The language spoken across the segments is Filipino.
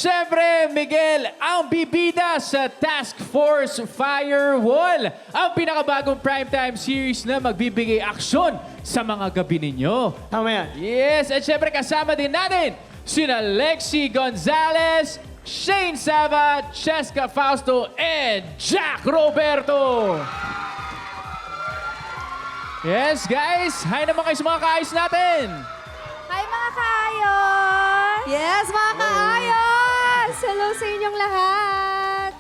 syempre, Miguel, ang bibida sa Task Force Firewall. Ang pinakabagong primetime series na magbibigay aksyon sa mga gabi ninyo. Tama yan. Yes, at syempre kasama din natin sina Lexi Gonzalez, Shane Sava, Cheska Fausto, and Jack Roberto. Yes, guys. Hi naman kayo sa mga kaayos natin. Hi mga kaayos! Yes, mga kaayos! Hello sa inyong lahat!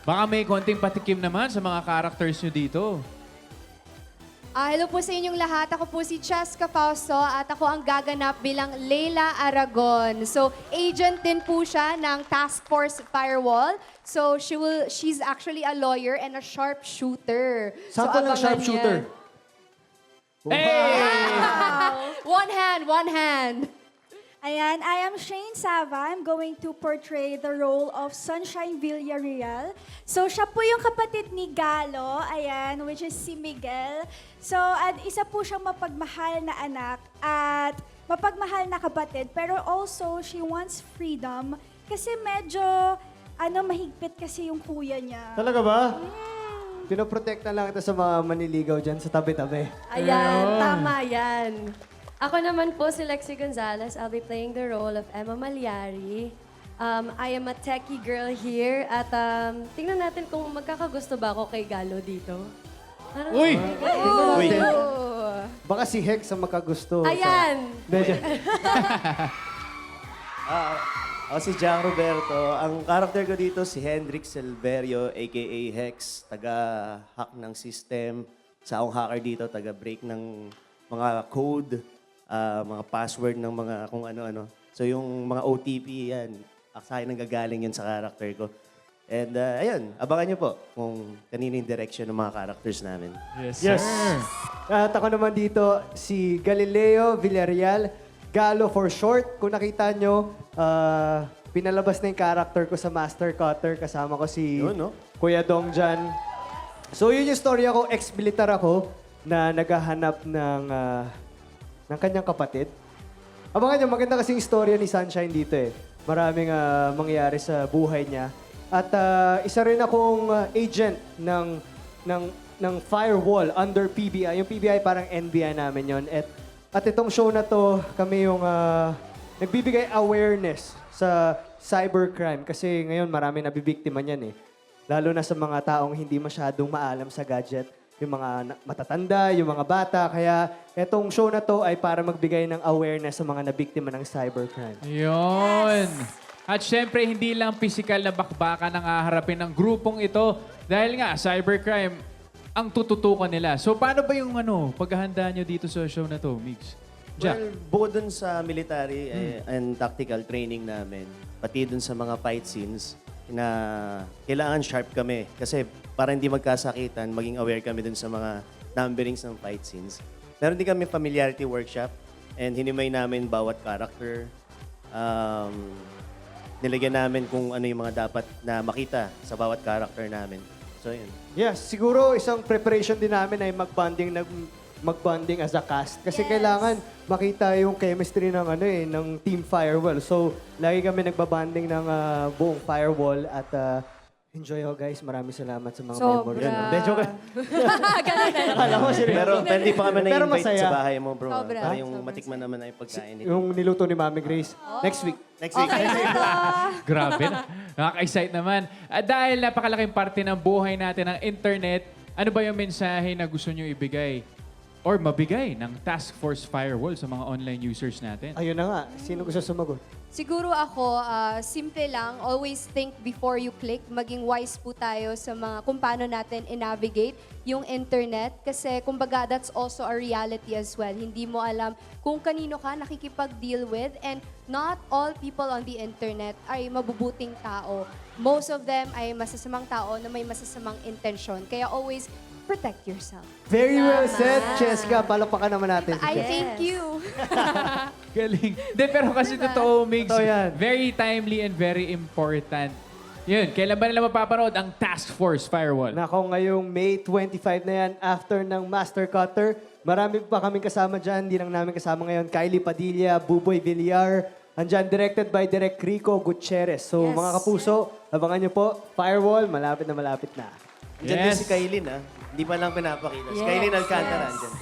Baka may konting patikim naman sa mga characters nyo dito. Hello po sa inyong lahat. Ako po si Cheska Fausto at ako ang gaganap bilang Leila Aragon. So, agent din po siya ng Task Force Firewall. So, she's actually a lawyer and a sharpshooter. Sample ng abangan sharpshooter. niya. Hey! One hand. Ayan, I am Shane Sava. I'm going to portray the role of Sunshine Villarreal. So, siya po yung kapatid ni Galo, ayan, which is si Miguel. So, at isa po siyang mapagmahal na anak at mapagmahal na kapatid. Pero also, she wants freedom kasi medyo, mahigpit kasi yung kuya niya. Talaga ba? Pinoprotekta lang ito sa mga maniligaw dyan sa tabi-tabi. Ayan, tama yan. Ako naman po si Lexi Gonzalez. I'll be playing the role of Emma Malyari. I am a techie girl here at tingnan natin kung magkakagusto ba ako kay Galo dito. Parang- Uy! Uy! Baka si Hex ang makagusto. Ayan! Medyo. Ako si Jack Roberto. Ang karakter ko dito si Hendrik Silverio, a.k.a. Hex. Taga-hack ng system. Sa akong hacker dito, taga-break ng mga code, mga password ng mga kung ano-ano. So yung mga OTP, yan. Sa akin nanggagaling yun sa karakter ko. And ayun, abangan nyo po kung kanino yung direction ng mga characters namin. Yes, Yes. At ako naman dito, si Galileo Villarreal. Galo for short. Kung nakita nyo, pinalabas na yung character ko sa Master Cutter. Kasama ko si Yun, no? Kuya Dong dyan. So yun yung story ako, ex-militar ako na naghahanap ng kanyang kapatid. Abangan nyo, maganda kasing istorya ni Sunshine dito eh. Maraming mangyayari sa buhay niya. At isa rin akong agent ng Firewall under PBI. Yung PBI parang NBI namin yon. At itong show na to, kami yung nagbibigay awareness sa cybercrime. Kasi ngayon marami nabibiktima niyan eh. Lalo na sa mga taong hindi masyadong maalam sa gadget. Yung mga matatanda, yung mga bata. Kaya itong show na to ay para magbigay ng awareness sa mga nabiktima ng cybercrime. Yun. At syempre, hindi lang physical na bakbakan ang haharapin ng grupong ito. Dahil nga, cybercrime ang tututukan nila. So, paano ba yung paghahanda nyo dito sa show na to, Migs? Jack? Well, bukod dun sa military and tactical training namin, pati dun sa mga fight scenes, na kailangan sharp kami. Kasi para hindi magkasakitan, maging aware kami dun sa mga numberings ng fight scenes. Meron din kami familiarity workshop and hinimay namin bawat character. Nilagyan namin kung ano yung mga dapat na makita sa bawat character namin. So, yun. Yes, siguro isang preparation din namin ay mag-bonding as a cast. Kasi kailangan makita yung chemistry ng Team Firewall. So, lagi kami nagbabanding ng buong Firewall at enjoy ho guys. Maraming salamat sa mga Sobra. memories. Hindi, joke lang. Akala ko seryoso. Pero hindi pa kami Pero na-invite masaya. sa bahay mo, bro. Sobra. Para yung matikman naman na yung pagkain nito. Yung niluto ni Mami Grace. Next week. Next week. Grabe na. Nakaka-excite naman. At dahil napakalaking parte ng buhay natin ng internet, ano ba yung mensahe na gusto nyo ibigay or mabigay ng Task Force Firewall sa mga online users natin? Ayun na nga. Sino gusto sumagot? Siguro ako, simple lang, always think before you click. Maging wise po tayo sa mga kung paano natin i-navigate yung internet. Kasi kumbaga, that's also a reality as well. Hindi mo alam kung kanino ka nakikipag-deal with. And not all people on the internet ay mabubuting tao. Most of them ay masasamang tao na may masasamang intensyon. Kaya always protect yourself. Very well said, Cheska. Palapakan naman natin. I thank you. Galing. De, pero kasi totoo, Migs. Totoo yan. Very timely and very important. Yun, kailan ba nila mapapanood ang Task Force Firewall? Nako, ngayong May 25 na yan, after ng Master Cutter. Marami pa kaming kasama dyan. Hindi lang namin kasama ngayon. Kylie Padilla, Buboy Villar, Andyan, directed by Direk Rico Gutierrez. So, Yes. mga kapuso, abangan nyo po. Firewall, malapit na malapit na. Andyan din Yes. si Kailin, Hindi pa lang pinapakita. Si Kailin Alcantara, andyan.